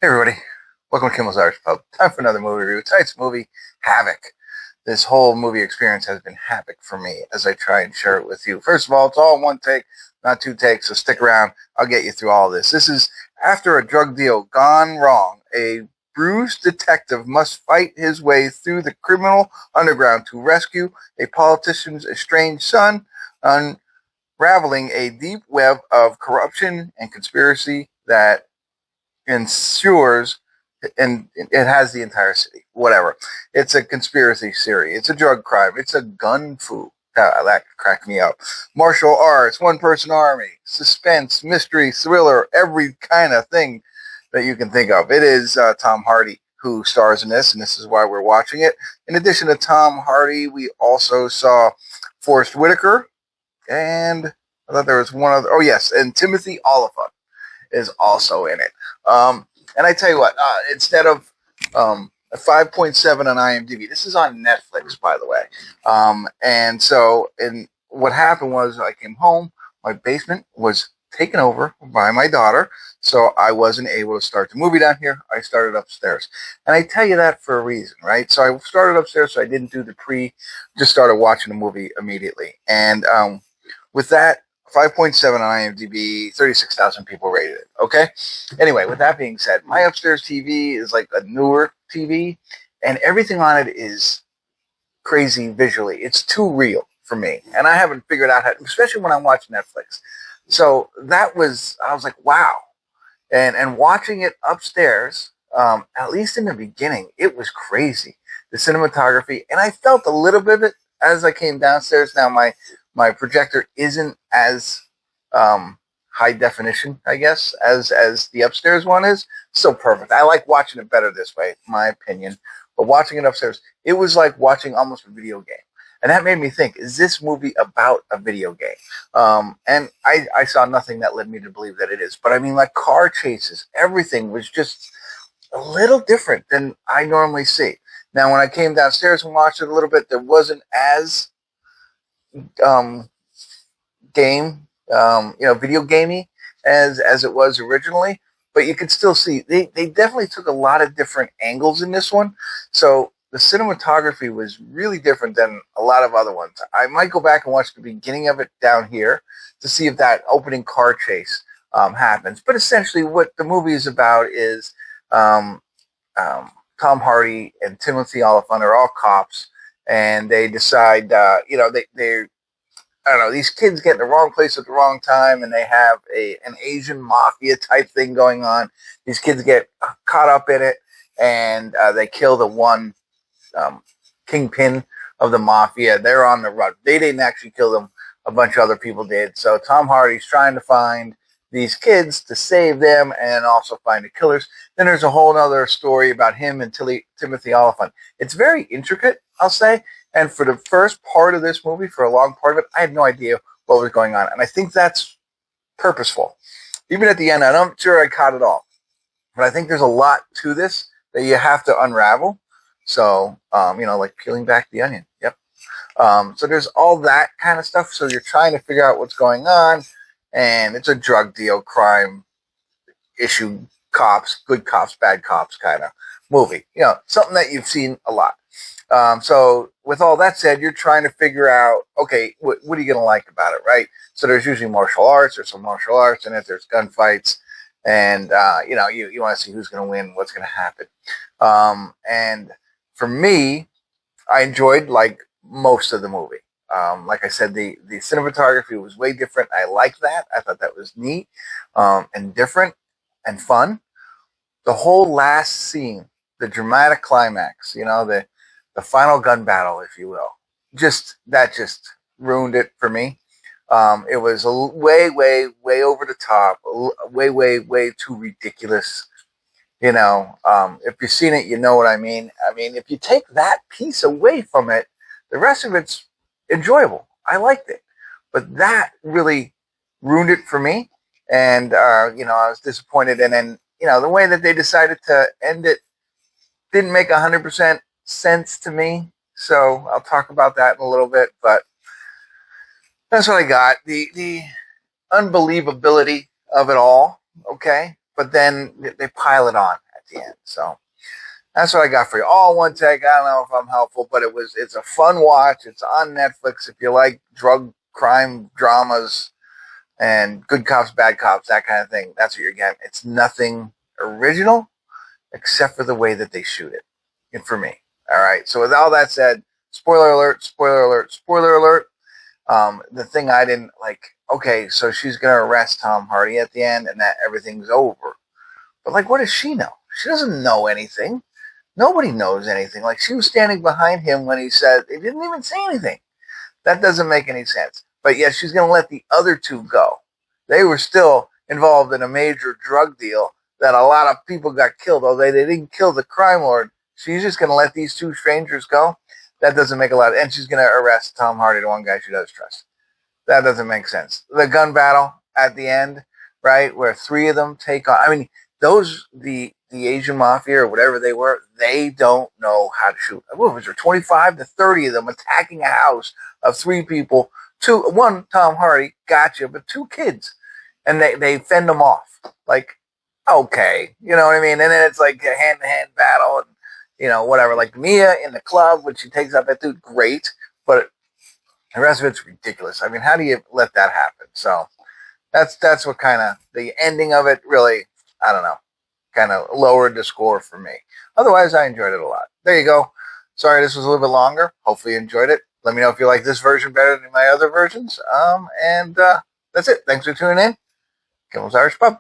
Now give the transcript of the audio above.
Hey everybody, welcome to Kimmel's Irish Pub. Time for another movie review. Tonight's movie, Havoc. This whole movie experience has been havoc for me as I try and share it with you. First of all, it's all one take, not two takes, so stick around. I'll get you through all this. This is after a drug deal gone wrong. A bruised detective must fight his way through the criminal underground to rescue a politician's estranged son, unraveling a deep web of corruption and conspiracy that ensures, and it has the entire city. Whatever. It's a conspiracy theory. It's a drug crime. It's a gun foo. That cracked me up. Martial arts, one person army, suspense, mystery, thriller, every kind of thing that you can think of. It is Tom Hardy who stars in this, and this is why we're watching it. In addition to Tom Hardy, we also saw Forrest Whitaker, and I thought there was one other. Oh, yes, and Timothy Olyphant is also in it. And I tell you what, instead of a 5.7 on IMDb, this is on Netflix, by the way. And what happened was I came home, my basement was taken over by my daughter, so I wasn't able to start the movie down here. I started upstairs. And I tell you that for a reason, right? So I started upstairs, so I didn't do the just started watching the movie immediately. And with that, 5.7 on IMDb, 36,000 people rated it, okay? Anyway, with that being said, my upstairs TV is like a newer TV, and everything on it is crazy visually. It's too real for me, and I haven't figured out how, especially when I watch Netflix. So I was like, wow. And watching it upstairs, at least in the beginning, it was crazy. The cinematography, and I felt a little bit of it as I came downstairs. Now, my projector isn't as high definition, I guess, as the upstairs one is. So perfect. I like watching it better this way, in my opinion. But watching it upstairs, it was like watching almost a video game. And that made me think, is this movie about a video game? And I saw nothing that led me to believe that it is. But I mean, like car chases, everything was just a little different than I normally see. Now, when I came downstairs and watched it a little bit, there wasn't as video gamey as it was originally, but you could still see they definitely took a lot of different angles in this one. So the cinematography was really different than a lot of other ones. I might go back and watch the beginning of it down here to see if that opening car chase happens. But essentially, what the movie is about is Tom Hardy and Timothy Olyphant are all cops, and they decide, they I don't know, these kids get in the wrong place at the wrong time, and they have an Asian mafia type thing going on. These kids get caught up in it, and they kill the one kingpin of the mafia. They're on the run. They didn't actually kill them. A bunch of other people did. So Tom Hardy's trying to find these kids to save them and also find the killers. Then there's a whole other story about him and Timothy Olyphant. It's very intricate, I'll say. And for the first part of this movie, for a long part of it, I had no idea what was going on. And I think that's purposeful. Even at the end, I'm not sure I caught it all. But I think there's a lot to this that you have to unravel. So, like peeling back the onion. Yep. So there's all that kind of stuff. So you're trying to figure out what's going on. And it's a drug deal, crime issue, cops, good cops, bad cops kind of movie. Something that you've seen a lot. So with all that said, you're trying to figure out, okay, what are you going to like about it, right? So there's usually martial arts. There's some martial arts in it. There's gunfights. And, you want to see who's going to win, what's going to happen. And for me, I enjoyed, like, most of the movie. Like I said, the cinematography was way different. I liked that. I thought that was neat and different and fun. The whole last scene, the dramatic climax, the final gun battle, if you will, just ruined it for me. It was way, way, way over the top, way, way, way too ridiculous. If you've seen it, you know what I mean. I mean, if you take that piece away from it, the rest of it's enjoyable. I liked it, but that really ruined it for me. And I was disappointed. And then the way that they decided to end it didn't make 100% sense to me. So I'll talk about that in a little bit. But that's what I got. The unbelievability of it all. Okay, but then they pile it on the end. So that's what I got for you. All in one take. I don't know if I'm helpful, but it's a fun watch. It's on Netflix. If you like drug crime dramas and good cops, bad cops, that kind of thing, that's what you're getting. It's nothing original except for the way that they shoot it. And for me. All right. So with all that said, spoiler alert, spoiler alert, spoiler alert. The thing I didn't like, okay, so she's going to arrest Tom Hardy at the end and that everything's over. But, like, what does she know? She doesn't know anything. Nobody knows anything. Like, she was standing behind him when he said, he didn't even say anything. That doesn't make any sense. But, yes, she's going to let the other two go. They were still involved in a major drug deal that a lot of people got killed, although they didn't kill the crime lord. She's just going to let these two strangers go? That doesn't make a lot of sense. And she's going to arrest Tom Hardy, the one guy she does trust. That doesn't make sense. The gun battle at the end, right, where three of them take on, I mean, the Asian mafia or whatever they were, they don't know how to shoot. What was there, 25 to 30 of them attacking a house of three people, one Tom Hardy, gotcha, but two kids. And they fend them off. Like, okay, you know what I mean? And then it's like a hand-to-hand battle and, you know, whatever. Like Mia in the club, when she takes out that dude, great. But the rest of it's ridiculous. I mean, how do you let that happen? So that's what kind of, the ending of it really, I don't know, kind of lowered the score for me. Otherwise, I enjoyed it a lot. There you go. Sorry this was a little bit longer. Hopefully you enjoyed it. Let me know if you like this version better than my other versions. And that's it. Thanks for tuning in. Kimmel's Irish Pub.